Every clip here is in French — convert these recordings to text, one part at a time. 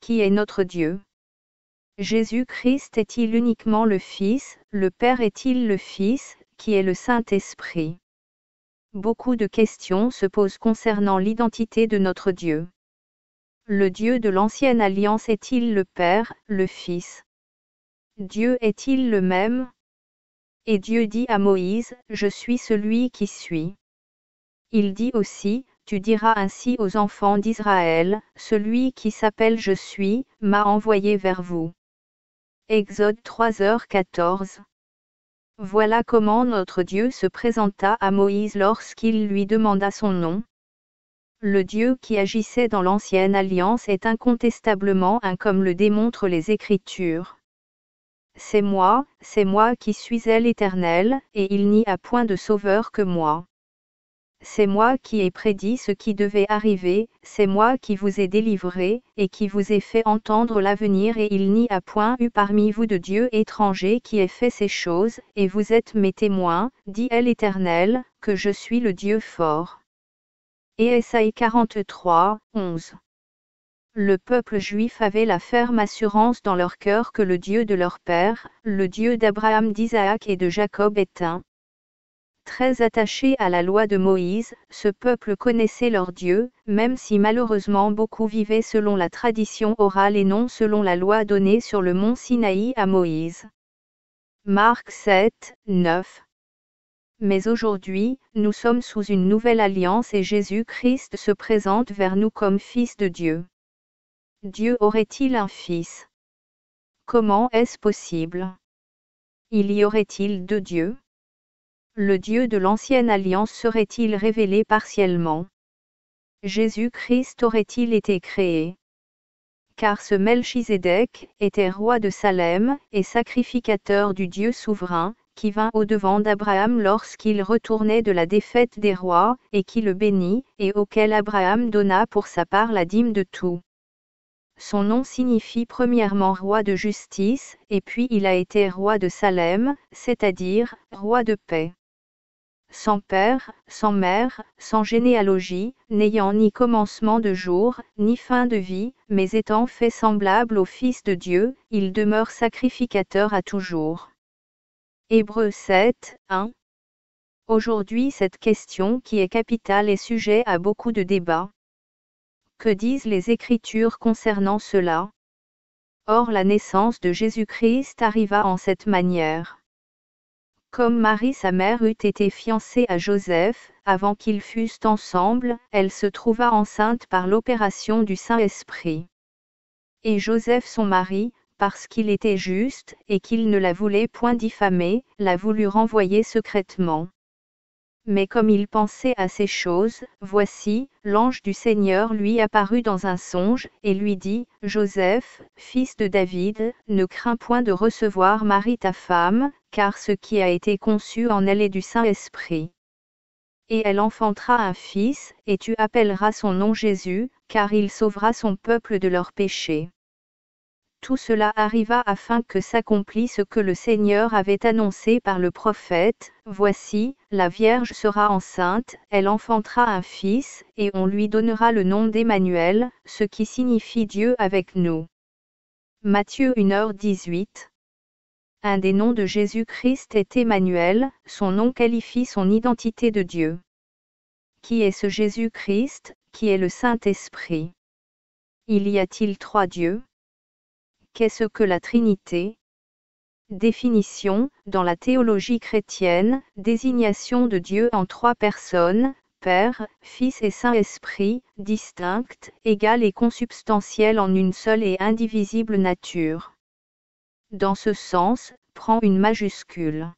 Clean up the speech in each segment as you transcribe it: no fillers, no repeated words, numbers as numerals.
qui est notre Dieu? Jésus-Christ est-il uniquement le Fils, le Père est-il le Fils, qui est le Saint-Esprit? Beaucoup de questions se posent concernant l'identité de notre Dieu. Le Dieu de l'Ancienne Alliance est-il le Père, le Fils? Dieu est-il le même? Et Dieu dit à Moïse, « Je suis celui qui suis ». Il dit aussi, « Tu diras ainsi aux enfants d'Israël, celui qui s'appelle Je suis, m'a envoyé vers vous. » Exode 3h14. Voilà comment notre Dieu se présenta à Moïse lorsqu'il lui demanda son nom. Le Dieu qui agissait dans l'Ancienne Alliance est incontestablement un comme le démontrent les Écritures. C'est moi qui suis l'Éternel, et il n'y a point de sauveur que moi. C'est moi qui ai prédit ce qui devait arriver, c'est moi qui vous ai délivré, et qui vous ai fait entendre l'avenir et il n'y a point eu parmi vous de Dieu étranger qui ait fait ces choses, et vous êtes mes témoins, dit l'Éternel, que je suis le Dieu fort. Et Ésaïe 43, 11. Le peuple juif avait la ferme assurance dans leur cœur que le Dieu de leur père, le Dieu d'Abraham, d'Isaac et de Jacob est un. Très attaché à la loi de Moïse, ce peuple connaissait leur Dieu, même si malheureusement beaucoup vivaient selon la tradition orale et non selon la loi donnée sur le mont Sinaï à Moïse. Marc 7, 9. Mais aujourd'hui, nous sommes sous une nouvelle alliance et Jésus-Christ se présente vers nous comme Fils de Dieu. Dieu aurait-il un fils? Comment est-ce possible? Il y aurait-il deux dieux? Le Dieu de l'Ancienne Alliance serait-il révélé partiellement? Jésus-Christ aurait-il été créé? Car ce Melchizedek était roi de Salem, et sacrificateur du Dieu souverain, qui vint au-devant d'Abraham lorsqu'il retournait de la défaite des rois, et qui le bénit, et auquel Abraham donna pour sa part la dîme de tout. Son nom signifie premièrement roi de justice, et puis il a été roi de Salem, c'est-à-dire, roi de paix. Sans père, sans mère, sans généalogie, n'ayant ni commencement de jour, ni fin de vie, mais étant fait semblable au Fils de Dieu, il demeure sacrificateur à toujours. Hébreux 7, 1. Aujourd'hui cette question qui est capitale est sujet à beaucoup de débats. Que disent les Écritures concernant cela? Or la naissance de Jésus-Christ arriva en cette manière. Comme Marie sa mère eût été fiancée à Joseph, avant qu'ils fussent ensemble, elle se trouva enceinte par l'opération du Saint-Esprit. Et Joseph son mari, parce qu'il était juste, et qu'il ne la voulait point diffamer, la voulut renvoyer secrètement. Mais comme il pensait à ces choses, voici, l'ange du Seigneur lui apparut dans un songe, et lui dit, « Joseph, fils de David, ne crains point de recevoir Marie ta femme, car ce qui a été conçu en elle est du Saint-Esprit. Et elle enfantera un fils, et tu appelleras son nom Jésus, car il sauvera son peuple de leurs péchés. » Tout cela arriva afin que s'accomplisse ce que le Seigneur avait annoncé par le prophète, « Voici, la Vierge sera enceinte, elle enfantera un fils, et on lui donnera le nom d'Emmanuel, ce qui signifie Dieu avec nous. » Matthieu 1h18. Un des noms de Jésus-Christ est Emmanuel, son nom qualifie son identité de Dieu. Qui est ce Jésus-Christ, qui est le Saint-Esprit? Y a-t-il trois dieux? Qu'est-ce que la Trinité? Définition, dans la théologie chrétienne, désignation de Dieu en trois personnes, Père, Fils et Saint-Esprit, distinctes, égales et consubstantielles en une seule et indivisible nature. Dans ce sens, prend une majuscule.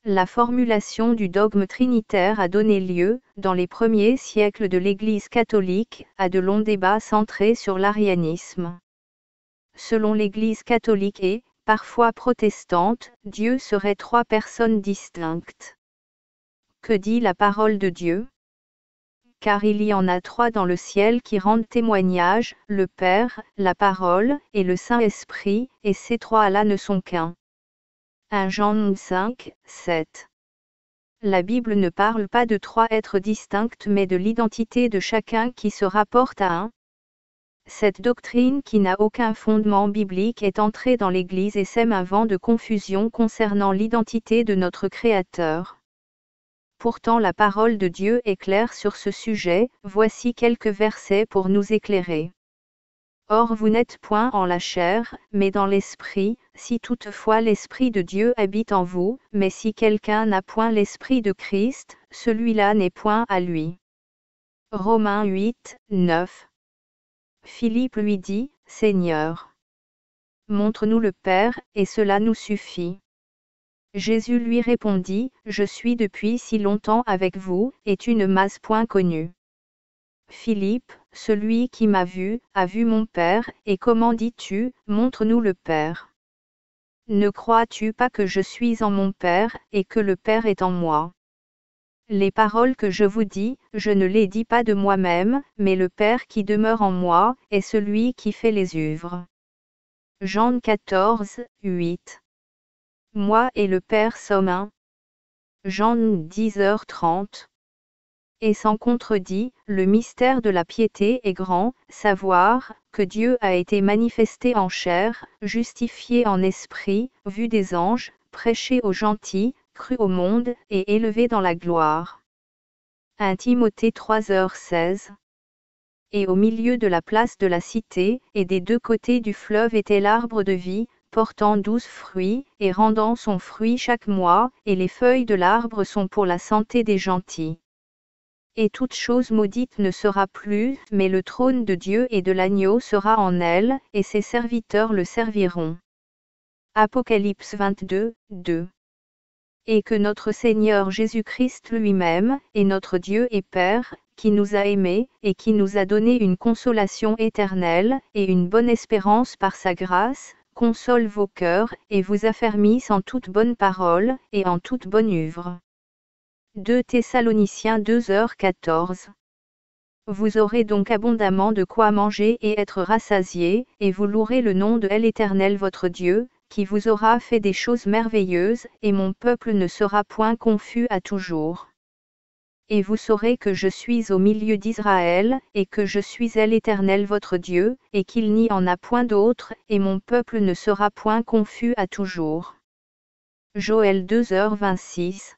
La formulation du dogme trinitaire a donné lieu, dans les premiers siècles de l'Église catholique, à de longs débats centrés sur l'arianisme. Selon l'Église catholique et, parfois protestante, Dieu serait trois personnes distinctes. Que dit la parole de Dieu? Car il y en a trois dans le ciel qui rendent témoignage, le Père, la Parole, et le Saint-Esprit, et ces trois-là ne sont qu'un. 1 Jean 5, 7. La Bible ne parle pas de trois êtres distincts mais de l'identité de chacun qui se rapporte à un. Cette doctrine qui n'a aucun fondement biblique est entrée dans l'Église et sème un vent de confusion concernant l'identité de notre Créateur. Pourtant la parole de Dieu est claire sur ce sujet, voici quelques versets pour nous éclairer. Or vous n'êtes point en la chair, mais dans l'esprit, si toutefois l'Esprit de Dieu habite en vous, mais si quelqu'un n'a point l'Esprit de Christ, celui-là n'est point à lui. Romains 8, 9. Philippe lui dit, Seigneur, montre-nous le Père, et cela nous suffit. Jésus lui répondit, Je suis depuis si longtemps avec vous, et tu ne m'as point connu. Philippe, celui qui m'a vu, a vu mon Père, et comment dis-tu, montre-nous le Père? Ne crois-tu pas que je suis en mon Père, et que le Père est en moi? Les paroles que je vous dis, je ne les dis pas de moi-même, mais le Père qui demeure en moi, est celui qui fait les œuvres. Jean 14, 8. Moi et le Père sommes un. Jean 10h30. Et sans contredit, le mystère de la piété est grand, savoir, que Dieu a été manifesté en chair, justifié en esprit, vu des anges, prêché aux gentils, cru au monde, et élevé dans la gloire. 1 Timothée 3h16. Et au milieu de la place de la cité, et des deux côtés du fleuve était l'arbre de vie, portant 12 fruits, et rendant son fruit chaque mois, et les feuilles de l'arbre sont pour la santé des gentils. Et toute chose maudite ne sera plus, mais le trône de Dieu et de l'agneau sera en elle, et ses serviteurs le serviront. Apocalypse 22, 2. Et que notre Seigneur Jésus-Christ lui-même, et notre Dieu et Père, qui nous a aimés, et qui nous a donné une consolation éternelle, et une bonne espérance par sa grâce, console vos cœurs, et vous affermisse en toute bonne parole, et en toute bonne œuvre. 2 Thessaloniciens 2h14. Vous aurez donc abondamment de quoi manger et être rassasiés, et vous louerez le nom de l'Éternel votre Dieu, qui vous aura fait des choses merveilleuses, et mon peuple ne sera point confus à toujours. Et vous saurez que je suis au milieu d'Israël, et que je suis l'Éternel votre Dieu, et qu'il n'y en a point d'autre, et mon peuple ne sera point confus à toujours. Joël 2h26.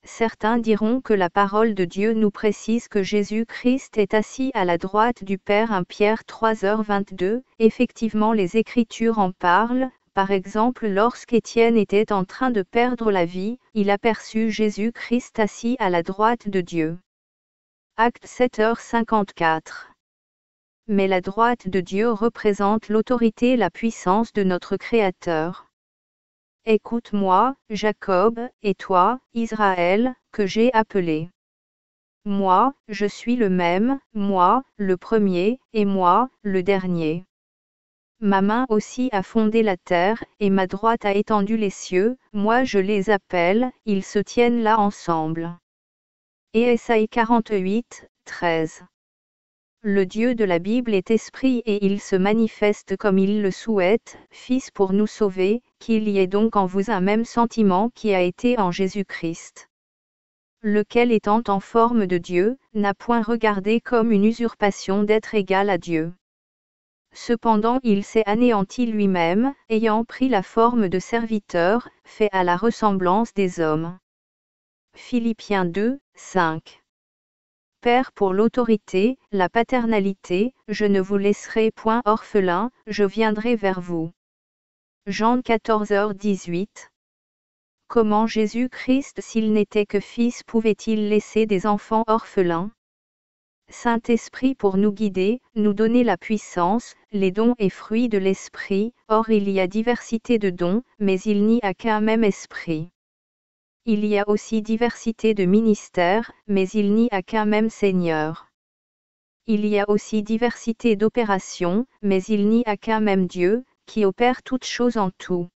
Certains diront que la parole de Dieu nous précise que Jésus-Christ est assis à la droite du Père. 1 Pierre 3h22, effectivement les Écritures en parlent. Par exemple, lorsqu'Étienne était en train de perdre la vie, il aperçut Jésus-Christ assis à la droite de Dieu. Acte 7h54. Mais la droite de Dieu représente l'autorité et la puissance de notre Créateur. Écoute-moi, Jacob, et toi, Israël, que j'ai appelé. Moi, je suis le même, moi, le premier, et moi, le dernier. Ma main aussi a fondé la terre, et ma droite a étendu les cieux, moi je les appelle, ils se tiennent là ensemble. Et Ésaïe 48, 13. Le Dieu de la Bible est esprit et il se manifeste comme il le souhaite, Fils pour nous sauver, qu'il y ait donc en vous un même sentiment qui a été en Jésus-Christ. Lequel étant en forme de Dieu, n'a point regardé comme une usurpation d'être égal à Dieu. Cependant il s'est anéanti lui-même, ayant pris la forme de serviteur, fait à la ressemblance des hommes. Philippiens 2, 5. Père pour l'autorité, la paternalité, je ne vous laisserai point orphelins, je viendrai vers vous. Jean 14h18. Comment Jésus-Christ, s'il n'était que Fils, pouvait-il laisser des enfants orphelins? Saint-Esprit pour nous guider, nous donner la puissance, les dons et fruits de l'Esprit, or il y a diversité de dons, mais il n'y a qu'un même Esprit. Il y a aussi diversité de ministères, mais il n'y a qu'un même Seigneur. Il y a aussi diversité d'opérations, mais il n'y a qu'un même Dieu, qui opère toutes choses en tout.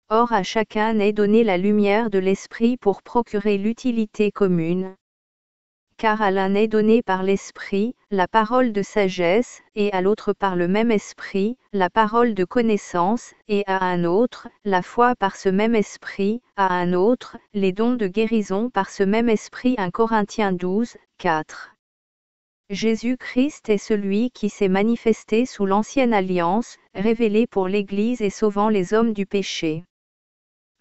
Or à chacun est donnée la lumière de l'Esprit pour procurer l'utilité commune. Car à l'un est donné par l'Esprit, la parole de sagesse, et à l'autre par le même Esprit, la parole de connaissance, et à un autre, la foi par ce même Esprit, à un autre, les dons de guérison par ce même Esprit. 1 Corinthiens 12, 4. Jésus-Christ est celui qui s'est manifesté sous l'Ancienne Alliance, révélé pour l'Église et sauvant les hommes du péché.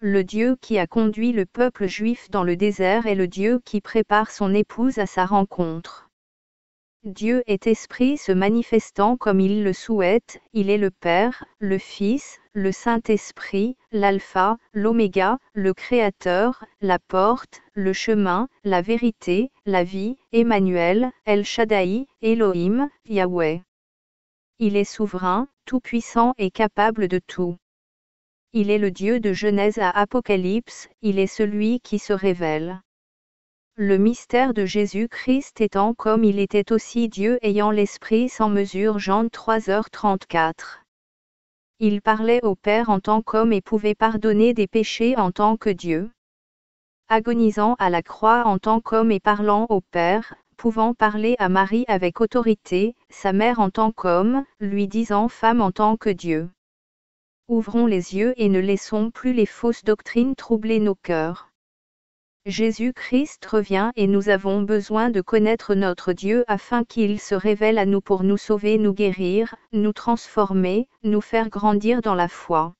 Le Dieu qui a conduit le peuple juif dans le désert est le Dieu qui prépare son épouse à sa rencontre. Dieu est esprit se manifestant comme il le souhaite, il est le Père, le Fils, le Saint-Esprit, l'Alpha, l'Oméga, le Créateur, la porte, le chemin, la vérité, la vie, Emmanuel, El Shaddai, Elohim, Yahweh. Il est souverain, tout-puissant et capable de tout. Il est le Dieu de Genèse à Apocalypse, il est celui qui se révèle. Le mystère de Jésus-Christ étant comme il était aussi Dieu ayant l'Esprit sans mesure Jean 3h34. Il parlait au Père en tant qu'homme et pouvait pardonner des péchés en tant que Dieu. Agonisant à la croix en tant qu'homme et parlant au Père, pouvant parler à Marie avec autorité, sa mère en tant qu'homme, lui disant femme en tant que Dieu. Ouvrons les yeux et ne laissons plus les fausses doctrines troubler nos cœurs. Jésus-Christ revient et nous avons besoin de connaître notre Dieu afin qu'il se révèle à nous pour nous sauver, nous guérir, nous transformer, nous faire grandir dans la foi.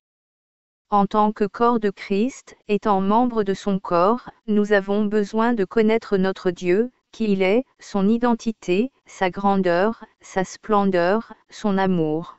En tant que corps de Christ, étant membre de son corps, nous avons besoin de connaître notre Dieu, qui il est, son identité, sa grandeur, sa splendeur, son amour.